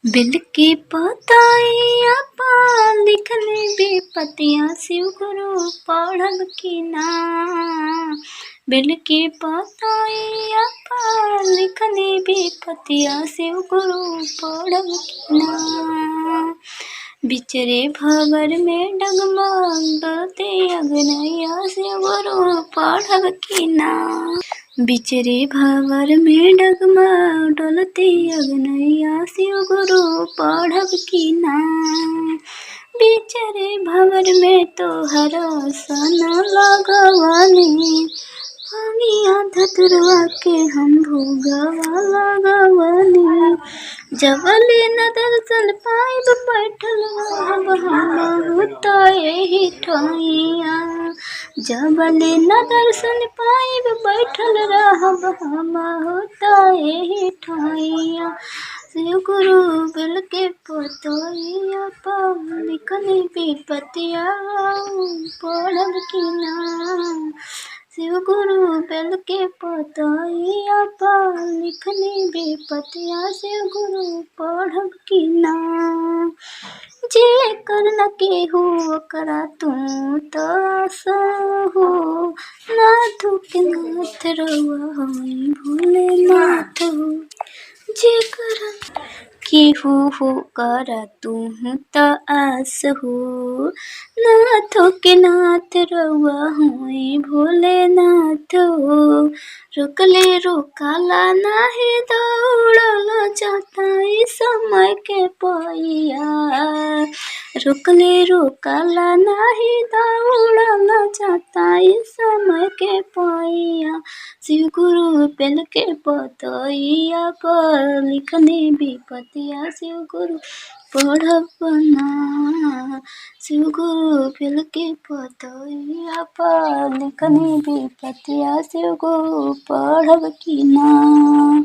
Bill की पतैया पर लिखले बेपतिया शिव गुरु पढ़ब की ना। बिल की पतैया पर लिखले बेपतिया शिव गुरु पढ़ब की ना। बिचरे भंवर में डगमग डोलते अगनैया शिव गुरु पढ़ब की ना। बिचरे भंवर में डगमग डोलते अगनैया शिव गुरु पढ़ब की ना। बिचरे भंवर में तोहरा सन लगवनी, भांगिया धतुरवा के हम भोगवा लगवनी। जबले न दर्शन पाइब बैठल रहब हमहु त एही ठइया। जबले न दर्शन पाइब बैठल रहब हमहु त एही ठइया। शिव गुरु बिल के पतैया पर लिखले बेपतिया पढ़ब की ना। शिव गुरु बिल के पतैया पर लिखले बेपतिया शिव गुरु पढ़ब की ना। जे कर न केहू ओकरा तू त असहु, नाथ के नाथ रउआ हई भोलेनाथ हो। जे कर केहू होकर तुहु त आस हो, नाथ के नाथ रउआ हई भोलेनाथ हो। रोकले रोकाला नाही दौड़ल जाता ई समय के पैया। रोकले रोकाला नाही दौड़ल जाता ई समय के पैया। शिव गुरु बिल के पतैया पर लिखले बेपतिया शिव गुरु पढ़ब ना। शिव गुरु बिल के पतैया पर लिखले बेपतिया शिव गुरु पढ़ब की ना।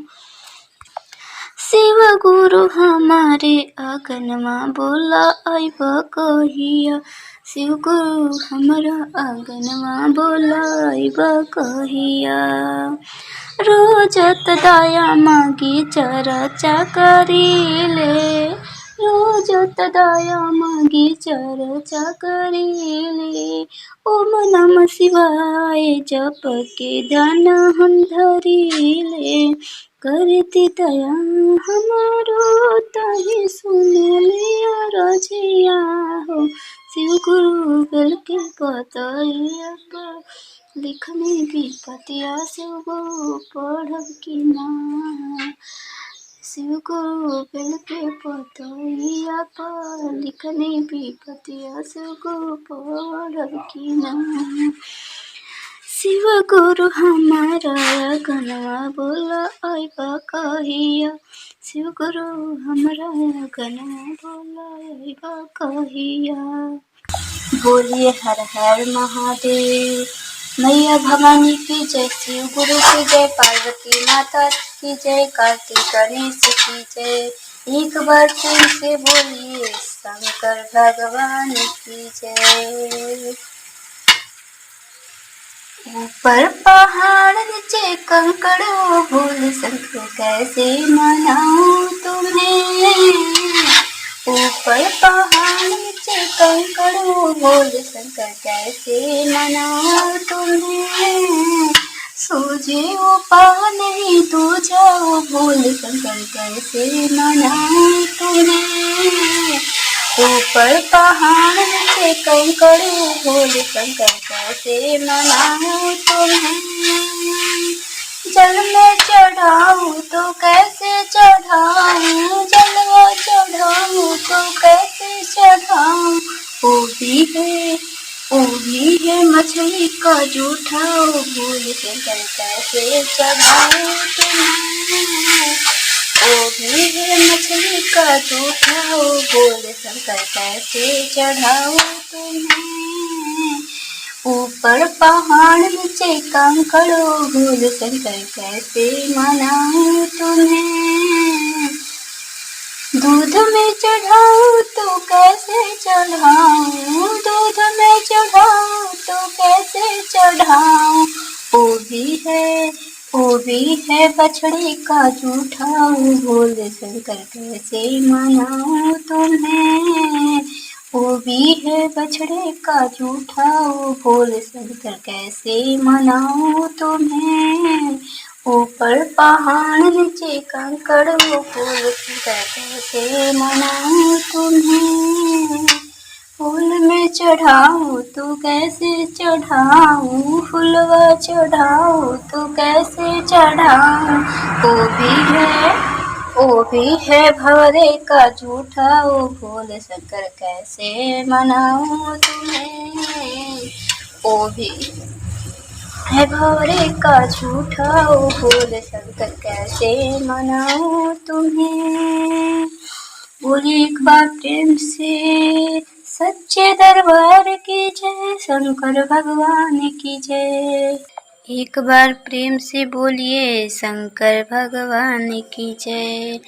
शिव गुरु हमारे आंगनवा बोला आइब कहिया। शिव गुरु हमारा आंगनवा बोला आइब कहिया। रोजत दया मांगी चर्चा करीले, रोजत दया मांगी चर्चा करीले। ओम नमः शिवाय जप के ध्यान हम धरीले। करती दया हमारो ताहि सुन लिया रजिया हो। शिव गुरु बिल के पतैया पर लिखले बेपतिया शिव गुरु पढ़ब की ना। शिव गुरु बिल के पतैया पर लिखले बेपतिया शिव गुरु पढ़ब की ना। शिव गुरु हमारा आंगनवा बोला आइब कहिया। शिव गुरु हमारा आंगनवा बोला आइब कहिया। बोलिए हर हर महादेव। मैया भवानी की जय, शिव गुरु की जय, पार्वती माता की जय, कार्तिक गणेश की जय। एक बार फिर से बोलिए शंकर भगवान की जय। ऊपर पहाड़ नीचे कंकड़ भोले शंकर कैसे मनाऊं तुम्हें। ऊपर पहाड़ नीचे कंकड़ भोले शंकर कैसे मनाऊं तुम्हें। सूझे उपाय नहीं तुझाओ भोले शंकर कैसे मनाऊं तुम्हें। ऊपर पहाड़ नीचे कंकड़ भोले शंकर कैसे मनाऊं तुम्हें। जल में चढ़ाऊं तो कैसे चढ़ाऊं, जलवा चढ़ाऊं तो कैसे चढ़ाऊं। ओ भी है मछली का जूठा भोले शंकर कैसे चढ़ाऊं तुम्हें। ओ भी है मछली का जूठा भोले शंकर कैसे चढ़ाऊं तुम्हें। ऊपर पहाड़ नीचे कंकड़ भोले शंकर कैसे मनाऊं तुम्हें। दूध में चढ़ाऊं तो कैसे चढ़ाऊं, दूध में चढ़ाऊं तो कैसे चढ़ाऊं। वो भी है बछड़े का जूठा, वो बोल शंकर कैसे मनाऊं तुम्हें। वो भी है बछड़े का जूठा, वो बोल शंकर कैसे मनाऊं तुम्हें। ऊपर पहाड़ नीचे कंकड़, वो बोल शंकर कैसे मनाऊं तुम्हें। फूल में चढ़ाऊं तो कैसे चढ़ाऊं, फुलवा चढ़ाऊं तो कैसे चढ़ाऊं। वो भी है भवरे का जूठा, वो बोल शंकर कैसे मनाऊं तुम्हें। वो भी है भवरे का जूठा, वो बोल शंकर कैसे मनाऊं तुम्हें। बोली एक बार प्रेम से सच्चे दरबार की जय, शंकर भगवान की जय। एक बार प्रेम से बोलिए शंकर भगवान की जय।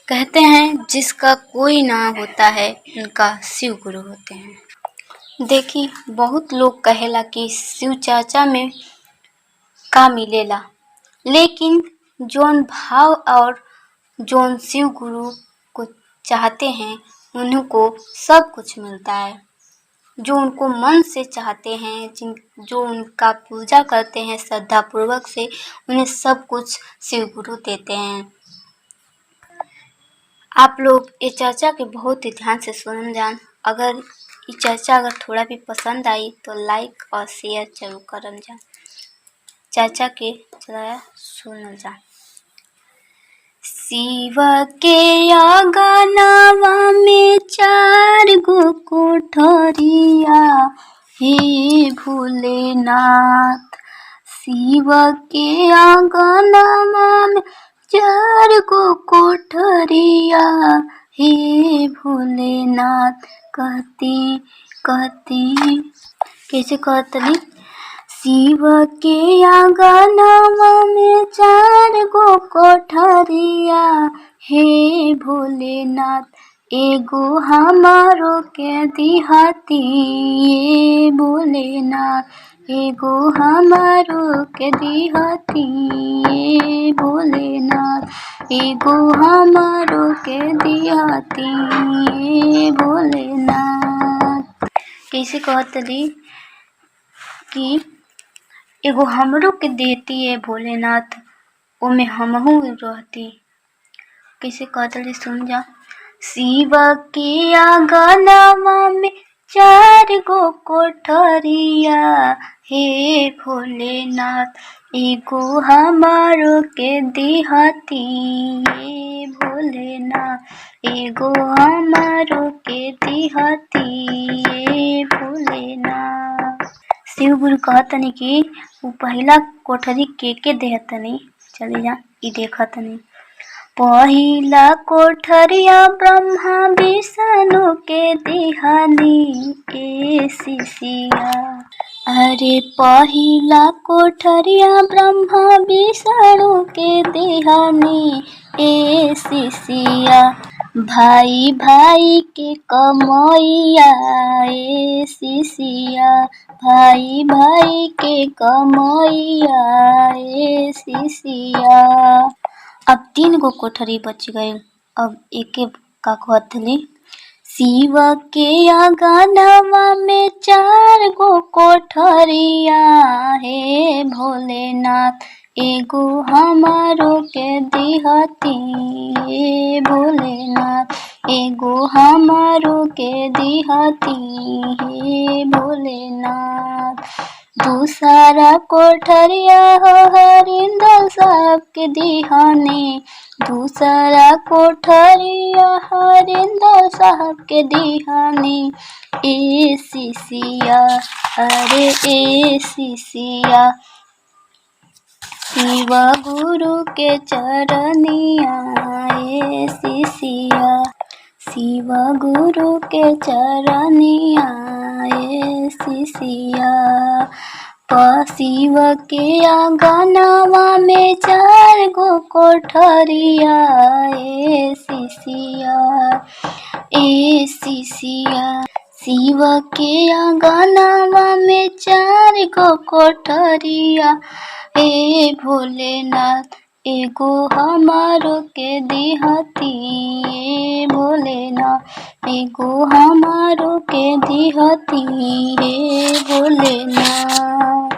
कहते हैं जिसका कोई ना होता है उनका शिव गुरु होते हैं। देखिए बहुत लोग कहेला कि शिव चाचा में का मिलेला, लेकिन जौन भाव और जौन शिव गुरु को चाहते हैं उनको सब कुछ मिलता है। जो उनको मन से चाहते हैं, जो उनका पूजा करते हैं श्रद्धा पूर्वक से, उन्हें सब कुछ शिव गुरु देते हैं। आप लोग ये चर्चा के बहुत ही ध्यान से सुन जान। अगर ये चर्चा अगर थोड़ा भी पसंद आई तो लाइक और शेयर जरूर करन जान। चर्चा के चलाया सुन जान। शिव के आंगनवा में 4 गो कोठरिया, हे भोलेनाथ। शिव के आंगनवा में 4 गो कोठरिया, हे भोलेनाथ। कहती कैसे कहतली। शिव के आंगनवा में 4 गो कोठरिया, हे भोलेनाथ। एगो हमारो के दिहाती, ये भोलेनाथ। एगो हमारो के दिहाती, ये भोलेनाथ। एगो हमारो के दिहाती, ये भोलेनाथ। कैसे कहतली कि एगो हमरो के देती है भोलेनाथ, ओमे हमहू रहती। कैसे कहतली सुन जा। शिव के आंगनवा में 4 गो कोठरिया, हे भोलेनाथ। एगो हमारो के दिहाती, ये भोलेनाथ। एगो हमारो के दिहाती, ये भोलेनाथ। शिव गुरु कहतनी कि वो पहला कोठरी के देहतनी। चली जा ई देखतनी। पहिला कोठरिया ब्रह्मा विष्णु के दिहानी, ए शिशिया। अरे पहिला कोठरिया ब्रह्मा विष्णु के दिहानी, ए शिशिया। भाई भाई के कमैया, ए शिशिया। भाई भाई के कमैया, ए शिशिया। अब 3 गो कोठरी बच गए। अब एक का कहतली। शिव के आंगनवा में 4 गो कोठरिया, हे भोलेनाथ। एगो हमारो के दिहाती, हे भोलेनाथ। एगो हमारो के दिहाती, हे भोलेनाथ। दूसरा कोठरिया हो हरिंदर साहब के दिहानी। दूसरा कोठरिया हरिंदर साहब के दिहानी, ए शिशिया। अरे ए शिशिया। शिव गुरु के चरनिया, ए शिशिया। शिव गुरु के चरनिया, ए शिशिया। शिव के आंगनवा में 4 गो कोठरिया, ए शिशिया। ए शिशिया। शिव के आंगनवा में 4 गो कोठरिया, हे भोलेनाथ एगो हमारो के दिहती, हे भोलेनाथ एगो हमारो के दिहती, हे भोलेनाथ।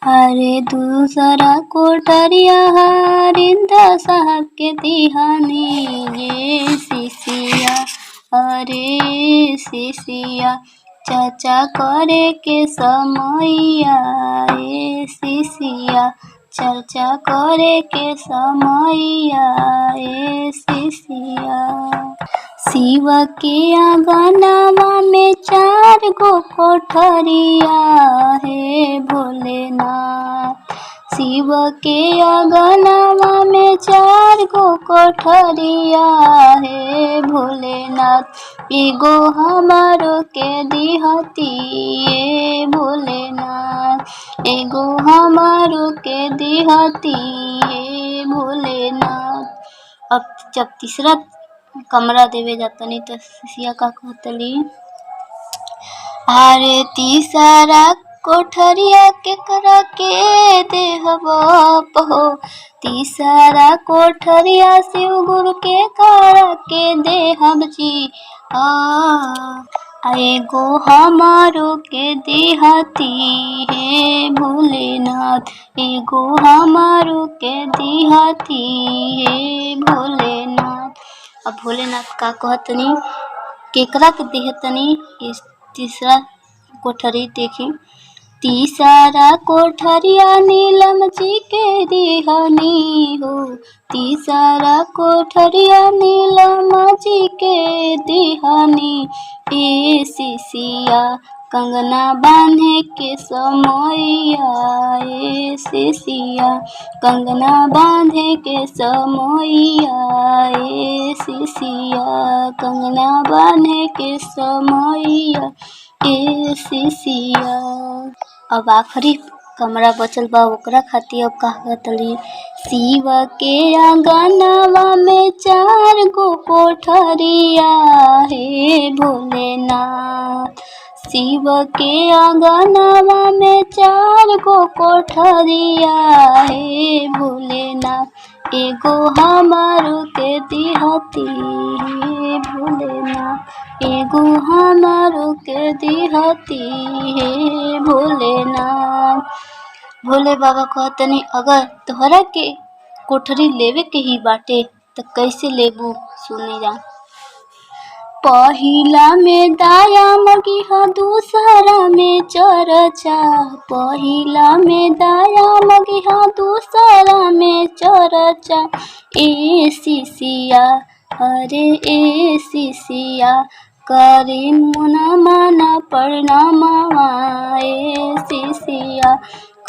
अरे दूसरा कोठरिया हरिंदा साहब के दिहानी, ये शिशिया अरे शिशिया चाचा करे के समैया, ए शिशिया चर्चा करे के समैया, ए शिशिया। शिव के आंगनवा में 4 गो कोठरिया, हे भोलेनाथ शिव के आंगनवा में 4 गो कोठरिया, हे भोलेनाथ एगो हमारो के दिहती, ए भोलेनाथ एगो हमारो के दिहती, ए भोलेनाथ। अब जब तीसरा कमरा देवे जातनी तो शिशिया का कहतली, अरे तीसरा कोठरिया के करा के देहब हो, तीसरा कोठरिया शिव गुरु के करा के देहब जी, एगो हमारो के दिहती, हे भोलेनाथ एगो हमारो के दिहती, हे भोलेनाथ। अब भोलेनाथ का कहतनी केकरा के देहतनी इस तीसरा कोठरी देखी, तीसरा कोठरिया नीलम जी के दिहनी हो, तीसरा कोठरिया नीलम जी के दिहनी, ए शिशिया कंगना बांधे के समैया, ए शिशिया कंगना बांधे के समैया, ए शिशिया कंगना बांधे के समैया, ए शिशिया। अब आखिरी कमरा बचल बा ओकरा खातिर अब कहतली, शिव के आंगनवा में 4 गो कोठरिया, हे भोलेनाथ शिव के आंगनवा में 4 गो कोठरिया, हे भोलेनाथ एगो हमारो के दिहती, हे भोलेनाथ एगो हमारो के दिहती, हे भोलेनाथ। भोले बाबा कहतनी अगर तोहरा के कोठरी लेवे के ही बाटे तो कैसे लेबू सुने जा। पहिला में दाया मगिहा दूसरा में चरचा, पहिला में दाया मगिहा दूसरा में चरचा, ए शिशिया अरे ए शिशिया करी मुना माना प्रणामवा, ए शिशिया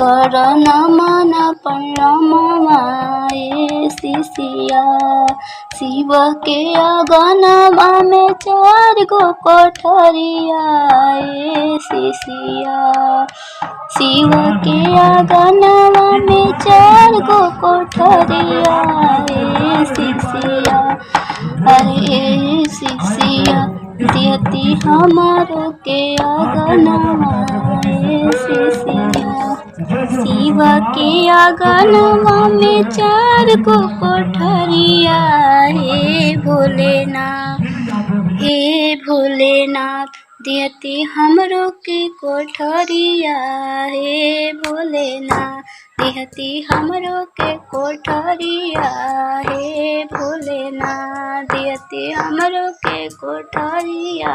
कर नमन प्रणामवा, ए शिशिया। शिव के आंगनवा में 4 गो कोठरिया, ए शिशिया शिव के आंगनवा में 4 गो कोठरिया, ए शिशिया अरे ए शिशिया देती हमारो के आंगनवा, ए शिशिया शिव के आंगनवा में 4 गो कोठरिया, हे भोलेनाथ देती हमरो के कोठरिया, हे भोलेनाथ देती हमरो के कोठरिया, हे भोलेनाथ देती हमरो के कोठरिया,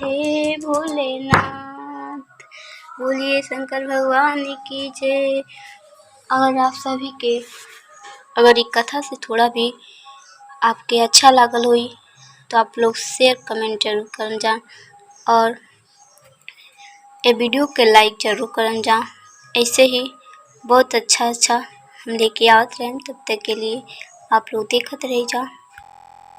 हे भोलेनाथ। बोलिए शंकर भगवान की जय। अगर आप सभी के अगर ये कथा से थोड़ा भी आपके अच्छा लागल हुई तो आप लोग शेयर कमेंट जरूर करन जा और ये वीडियो के लाइक जरूर करन जा। ऐसे ही बहुत अच्छा हम लेके आवत रहें, तब तक के लिए आप लोग देखते रह जा।